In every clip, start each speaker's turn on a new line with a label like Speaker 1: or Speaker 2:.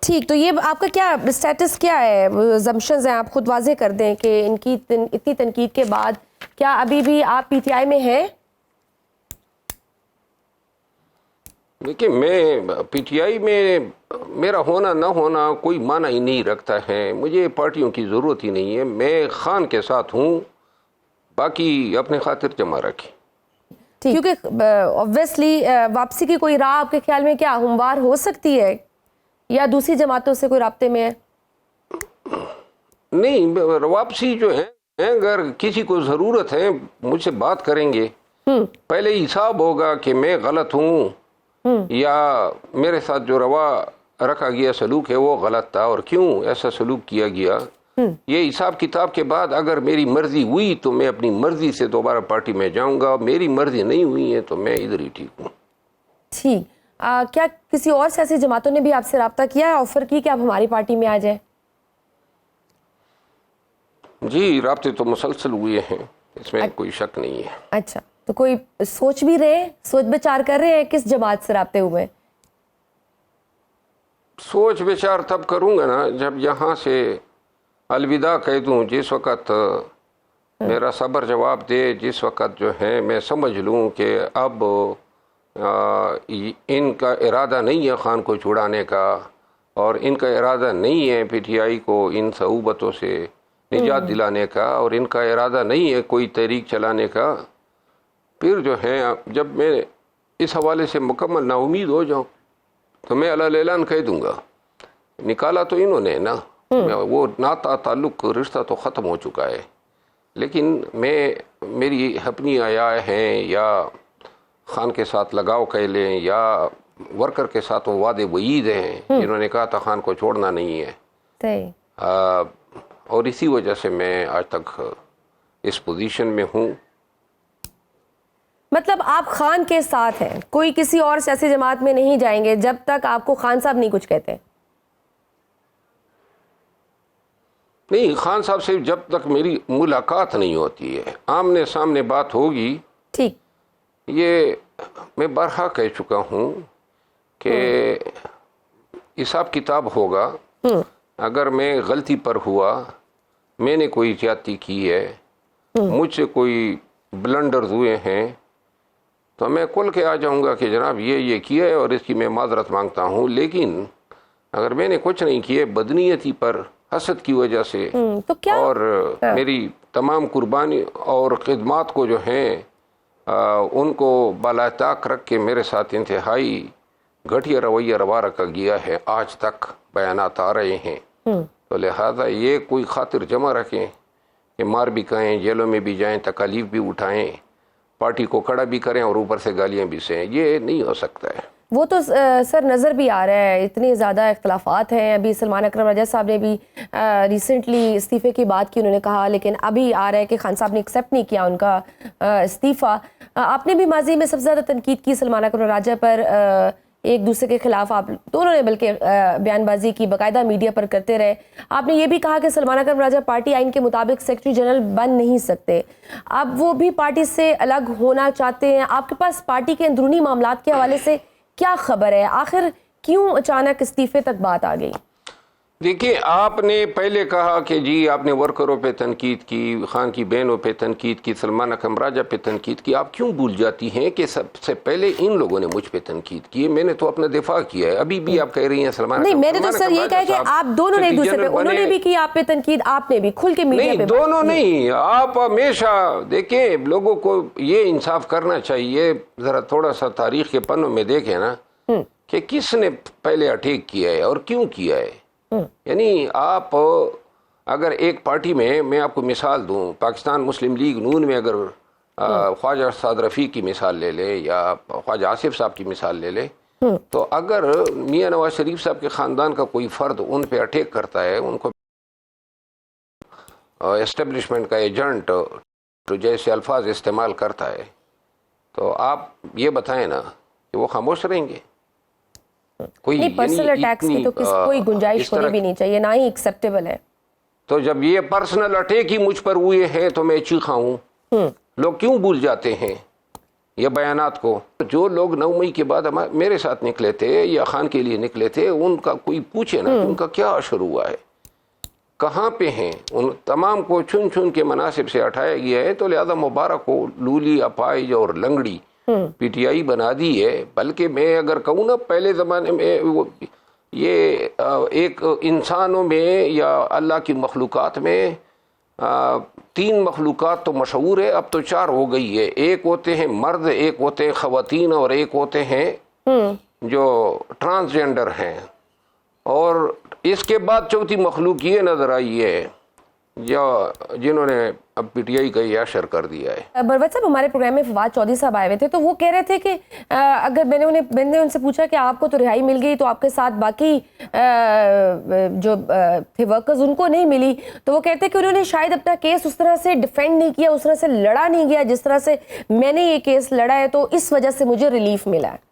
Speaker 1: ٹھیک، تو یہ آپ کا کیا اسٹیٹس کیا ہے، زمشنز ہیں، آپ خود واضح کر دیں کہ ان کی اتنی تنقید کے بعد کیا ابھی بھی آپ پی ٹی آئی میں ہیں؟
Speaker 2: دیکھیں، میں پی ٹی آئی میں میرا ہونا نہ ہونا کوئی معنی ہی نہیں رکھتا ہے، مجھے پارٹیوں کی ضرورت ہی نہیں ہے، میں خان کے ساتھ ہوں، باقی اپنے خاطر جمع رکھیں۔
Speaker 1: کیونکہ obviously واپسی کی کوئی راہ آپ کے خیال میں کیا ہموار ہو سکتی ہے یا دوسری جماعتوں سے کوئی رابطے میں ہے؟
Speaker 2: نہیں، واپسی جو ہے اگر کسی کو ضرورت ہے مجھ سے بات کریں گے، پہلے حساب ہوگا کہ میں غلط ہوں یا میرے ساتھ جو روا رکھا گیا سلوک ہے وہ غلط تھا اور کیوں ایسا سلوک کیا گیا۔ یہ حساب کتاب کے بعد اگر میری مرضی ہوئی تو میں اپنی مرضی سے دوبارہ پارٹی میں جاؤں گا، میری مرضی نہیں ہوئی ہے تو میں ادھر ہی ٹھیک ہوں۔
Speaker 1: ٹھیک، کیا کسی اور سیاسی جماعتوں نے بھی آپ سے رابطہ کیا ہے، آفر کی کہ آپ ہماری پارٹی میں آ جائیں؟
Speaker 2: جی، رابطے تو مسلسل ہوئے ہیں، اس میں کوئی شک نہیں ہے۔
Speaker 1: اچھا، تو کوئی سوچ بھی رہے، سوچ بچار کر رہے ہیں کس جماعت سے رابطے ہوئے؟
Speaker 2: سوچ بچار تب کروں گا نا جب یہاں سے الوداع کہہ دوں، جس وقت میرا صبر جواب دے، جس وقت جو ہے میں سمجھ لوں کہ اب ان کا ارادہ نہیں ہے خان کو چھڑانے کا اور ان کا ارادہ نہیں ہے پی ٹی آئی کو ان صعوبتوں سے نجات دلانے کا اور ان کا ارادہ نہیں ہے کوئی تحریک چلانے کا، پھر جو ہے جب میں اس حوالے سے مکمل نا امید ہو جاؤں تو میں اعلان کہہ دوں گا۔ نکالا تو انہوں نے نا، وہ ناتا تعلق رشتہ تو ختم ہو چکا ہے، لیکن میری اپنی آیا ہیں یا خان کے ساتھ لگاؤ کہہ لیں یا ورکر کے ساتھ وہ وعدے وعید ہیں جنہوں نے کہا تھا خان کو چھوڑنا نہیں ہے، اور اسی وجہ سے میں آج تک اس پوزیشن میں ہوں۔
Speaker 1: مطلب آپ خان کے ساتھ ہیں، کوئی کسی اور سیاسی جماعت میں نہیں جائیں گے جب تک آپ کو خان صاحب نہیں کچھ کہتے؟
Speaker 2: نہیں، خان صاحب سے جب تک میری ملاقات نہیں ہوتی ہے، آمنے سامنے بات ہوگی،
Speaker 1: ٹھیک،
Speaker 2: یہ میں بارہا کہہ چکا ہوں کہ حساب کتاب ہوگا، اگر میں غلطی پر ہوا، میں نے کوئی زیادتی کی ہے، مجھ سے کوئی بلنڈرز ہوئے ہیں، تو میں کھل کے آ جاؤں گا کہ جناب یہ کیا ہے اور اس کی میں معذرت مانگتا ہوں، لیکن اگر میں نے کچھ نہیں کیے، بدنیتی پر حسد کی وجہ سے اور میری تمام قربانی اور خدمات کو جو ہیں ان کو بالاتاق رکھ کے میرے ساتھ انتہائی گھٹیا رویہ روا رکھا گیا ہے، آج تک بیانات آ رہے ہیں، تو لہذا یہ کوئی خاطر جمع رکھیں کہ مار بھی کہیں، جیلوں میں بھی جائیں، تکالیف بھی اٹھائیں، پارٹی کو کھڑا بھی کریں اور اوپر سے گالیاں بھی سہیں، یہ نہیں ہو سکتا ہے۔
Speaker 1: وہ تو سر نظر بھی آ رہا ہے، اتنے زیادہ اختلافات ہیں، ابھی سلمان اکرم راجہ صاحب نے بھی ریسنٹلی استعفے کی بات کی، انہوں نے کہا، لیکن ابھی آ رہا ہے کہ خان صاحب نے ایکسیپٹ نہیں کیا ان کا استعفیٰ۔ آپ نے بھی ماضی میں سب سے زیادہ تنقید کی سلمان اکرم راجہ پر، ایک دوسرے کے خلاف آپ دونوں نے بلکہ بیان بازی کی، باقاعدہ میڈیا پر کرتے رہے۔ آپ نے یہ بھی کہا کہ سلمان اکرم راجہ پارٹی آئین کے مطابق سیکرٹری جنرل بن نہیں سکتے، اب وہ بھی پارٹی سے الگ ہونا چاہتے ہیں۔ آپ کے پاس پارٹی کے اندرونی معاملات کے حوالے سے کیا خبر ہے؟ آخر کیوں اچانک استعفے تک بات آ گئی؟
Speaker 2: دیکھیے، آپ نے پہلے کہا کہ جی آپ نے ورکروں پہ تنقید کی، خان کی بہنوں پہ تنقید کی، سلمان اکرم راجہ پہ تنقید کی، آپ کیوں بھول جاتی ہیں کہ سب سے پہلے ان لوگوں نے مجھ پہ تنقید کی ہے، میں نے تو اپنا دفاع کیا ہے، ابھی بھی آپ کہہ رہی ہیں سلمان
Speaker 1: نہیں، میں نے تو سر یہ کہا کہ آپ دونوں نے ایک دوسرے پہ، انہوں نے بھی کی آپ پہ تنقید، آپ نے بھی کھل کے میڈیا پہ۔
Speaker 2: نہیں، دونوں نہیں، آپ ہمیشہ دیکھیں، لوگوں کو یہ انصاف کرنا چاہیے، ذرا تھوڑا سا تاریخ کے پنوں میں دیکھیں نا کہ کس نے پہلے اٹیک کیا ہے اور کیوں کیا ہے۔ یعنی آپ اگر ایک پارٹی میں آپ کو مثال دوں، پاکستان مسلم لیگ نون میں اگر خواجہ سعد رفیق کی مثال لے لے یا خواجہ آصف صاحب کی مثال لے لے، تو اگر میاں نواز شریف صاحب کے خاندان کا کوئی فرد ان پہ اٹیک کرتا ہے، ان کو اسٹیبلشمنٹ کا ایجنٹ تو جیسے الفاظ استعمال کرتا ہے، تو آپ یہ بتائیں نا کہ وہ خاموش رہیں گے؟ کوئی
Speaker 1: پرسنل اٹیکس کی تو کوئی گنجائش ہونی بھی نہیں چاہیے، نہ ہی ایکسیپٹیبل ہے۔
Speaker 2: تو جب یہ پرسنل اٹیک ہی مجھ پر ہوئے ہیں تو میں چیخا ہوں، لوگ کیوں بھول جاتے ہیں؟ یا بیانات کو. جو لوگ 9 مئی کے بعد میرے ساتھ نکلے تھے یا خان کے لیے نکلے تھے, ان کا کوئی پوچھے نا کہ ان کا کیا اشر ہوا ہے, کہاں پہ ہیں. ان تمام کو چن چن کے مناصب سے ہٹایا گیا ہے. تو لہذا مبارک کو لولی, اپائج اور لنگڑی پی ٹی آئی بنا دی ہے. بلکہ میں اگر کہوں نا, پہلے زمانے میں یہ ایک انسانوں میں یا اللہ کی مخلوقات میں 3 مخلوقات تو مشہور ہے, اب تو 4 ہو گئی ہے. ایک ہوتے ہیں مرد, ایک ہوتے ہیں خواتین, اور ایک ہوتے ہیں جو ٹرانسجینڈر ہیں. اور اس کے بعد چوتھی مخلوق یہ نظر آئی ہے جنہوں نے اب پی ٹی آئی کا یہ اشر کر دیا ہے.
Speaker 1: بروت صاحب, ہمارے پروگرام میں فواد چودھری صاحب آئے ہوئے تھے, تو وہ کہہ رہے تھے کہ اگر میں نے ان سے پوچھا کہ آپ کو تو رہائی مل گئی, تو آپ کے ساتھ باقی جو تھے ورکرز ان کو نہیں ملی. تو وہ کہتے ہیں کہ انہوں نے شاید اپنا کیس اس طرح سے ڈیفینڈ نہیں کیا, اس طرح سے لڑا نہیں گیا جس طرح سے میں نے یہ کیس لڑا ہے, تو اس وجہ سے مجھے ریلیف ملا ہے.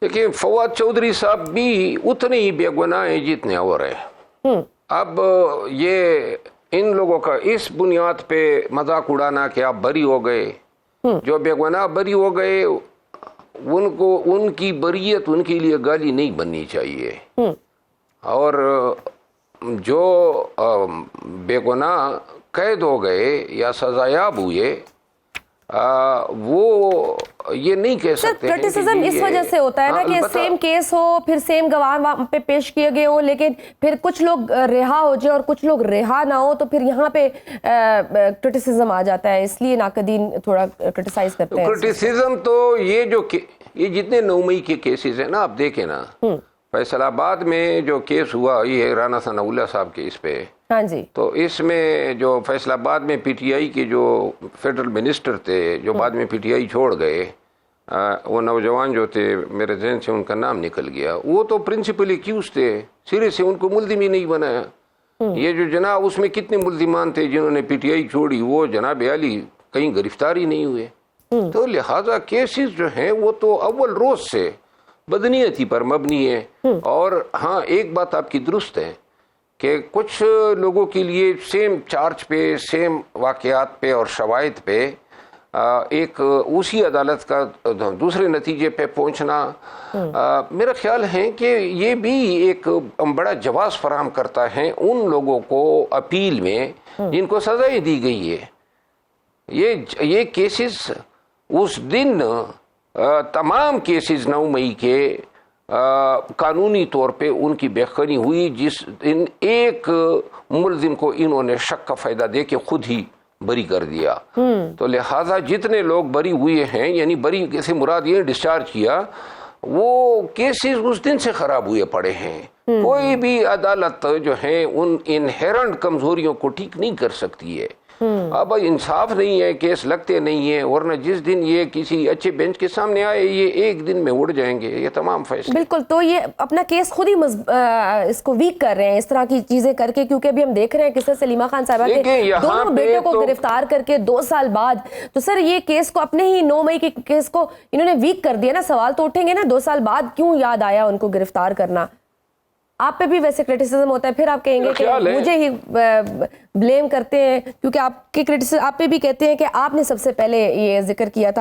Speaker 2: دیکھیں, فواد چودھری صاحب بھی اتنے ہی بے گناہ ہیں جتنے اور ہیں. اب یہ ان لوگوں کا اس بنیاد پہ مذاق اڑانا کہ آپ بری ہو گئے, جو بے گناہ بری ہو گئے ان کو ان کی بریت ان کے لیے گالی نہیں بننی چاہیے. اور جو بے گناہ قید ہو گئے یا سزایاب ہوئے وہ یہ نہیں کہہ سکتے.
Speaker 1: کرٹیسزم اس وجہ سے ہوتا ہے نا کہ سیم کیس ہو, پھر سیم گواہ وہاں پہ پیش کیے گئے ہوں, لیکن پھر کچھ لوگ رہا ہو جائے اور کچھ لوگ رہا نہ ہو, تو پھر یہاں پہ کرٹیسزم آ جاتا ہے. اس لیے ناقدین تھوڑا کرٹیسائز کرتے ہیں.
Speaker 2: کرٹیسزم تو یہ جتنے 9 مئی کے کیسز ہیں نا, آپ دیکھیں نا, فیصل آباد میں جو کیس ہوا یہ رانا ثناء اللہ صاحب کے اس پہ,
Speaker 1: ہاں جی,
Speaker 2: تو اس میں جو فیصل آباد میں پی ٹی آئی کے جو فیڈرل منسٹر تھے جو بعد میں پی ٹی آئی چھوڑ گئے, وہ نوجوان جو تھے, میرے ذہن سے ان کا نام نکل گیا, وہ تو پرنسپل ایکیوز تھے, سرے سے ان کو ملزم ہی نہیں بنایا. یہ جو جناب اس میں کتنے ملزمان تھے جنہوں نے پی ٹی آئی چھوڑی, وہ جناب عالی کہیں گرفتار ہی نہیں ہوئے. تو لہٰذا کیسز جو ہیں وہ تو اول روز سے بدنیتی پر مبنی ہے. اور ہاں, ایک بات آپ کی درست ہے کہ کچھ لوگوں کے لیے سیم چارج پہ, سیم واقعات پہ اور شواہد پہ ایک اسی عدالت کا دوسرے نتیجے پہ پہنچنا میرا خیال ہے کہ یہ بھی ایک بڑا جواز فراہم کرتا ہے ان لوگوں کو اپیل میں جن کو سزائیں دی گئی ہے. یہ کیسز اس دن تمام کیسز 9 مئی کے قانونی طور پہ ان کی بےخبری ہوئی جس دن ایک ملزم کو انہوں نے شک کا فائدہ دے کے خود ہی بری کر دیا. تو لہٰذا جتنے لوگ بری ہوئے ہیں, یعنی بری سے مراد یہ ڈسچارج کیا, وہ کیسز اس دن سے خراب ہوئے پڑے ہیں. کوئی بھی عدالت جو ہے ان انہیرنٹ کمزوریوں کو ٹھیک نہیں کر سکتی ہے. اب انصاف نہیں ہے, کیس لگتے نہیں ہیں, ورنہ جس دن یہ کسی اچھے بینچ کے سامنے آئے یہ ایک دن میں اڑ جائیں گے یہ تمام فیصلے.
Speaker 1: بالکل, تو یہ اپنا کیس خود ہی اس کو ویک کر رہے ہیں اس طرح کی چیزیں کر کے, کیونکہ ابھی ہم دیکھ رہے ہیں کس طرح سلیمہ خان صاحبہ کے دونوں بیٹوں کو گرفتار کر کے 2 سال بعد. تو سر یہ کیس کو اپنے ہی 9 مئی کے کیس کو انہوں نے ویک کر دیا نا. سوال تو اٹھیں گے نا, 2 سال بعد کیوں یاد آیا ان کو گرفتار کرنا. آپ پہ بھی ویسے کرٹیسزم ہوتا ہے, پھر آپ کہیں گے کہ مجھے ہی بلیم کرتے ہیں, کیونکہ آپ کے کرٹیسزم آپ پہ بھی کہتے ہیں کہ آپ نے سب سے پہلے یہ ذکر کیا تھا.